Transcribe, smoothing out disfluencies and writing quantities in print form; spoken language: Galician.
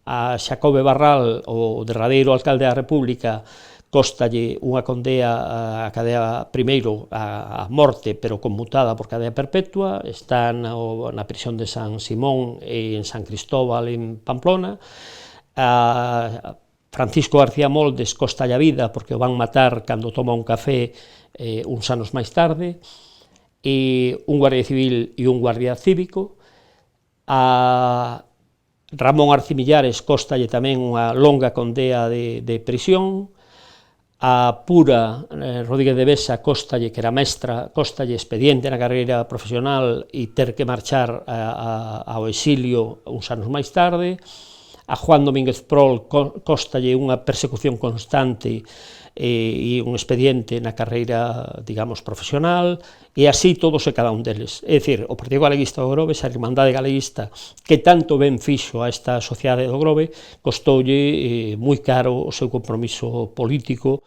A Xacobe Barral, o derradeiro alcalde da República, cóstalle unha condea a cadea primeiro a morte, pero conmutada por cadea perpetua, está na prisión de San Simón e en San Cristóbal en Pamplona. A Francisco García Moldes cóstalle a vida porque o van matar cando toma un café uns anos máis tarde, e un guardia civil e un guardia cívico. A Ramón Arcimillares cóstalle tamén unha longa condea de prisión. A Pura Rodríguez de Besa cóstalle, que era mestra, cóstalle expediente na carreira profesional e ter que marchar ao exilio uns anos máis tarde. A Juan Domínguez Prol cóstalle unha persecución constante e un expediente na carreira, digamos, profesional, e así todos e cada un deles. É dicir, o Partido Galeguista do Grove, esa Irmandade Galeguista, que tanto ben fixo a esta sociedade do Grove, costoulle moi caro o seu compromiso político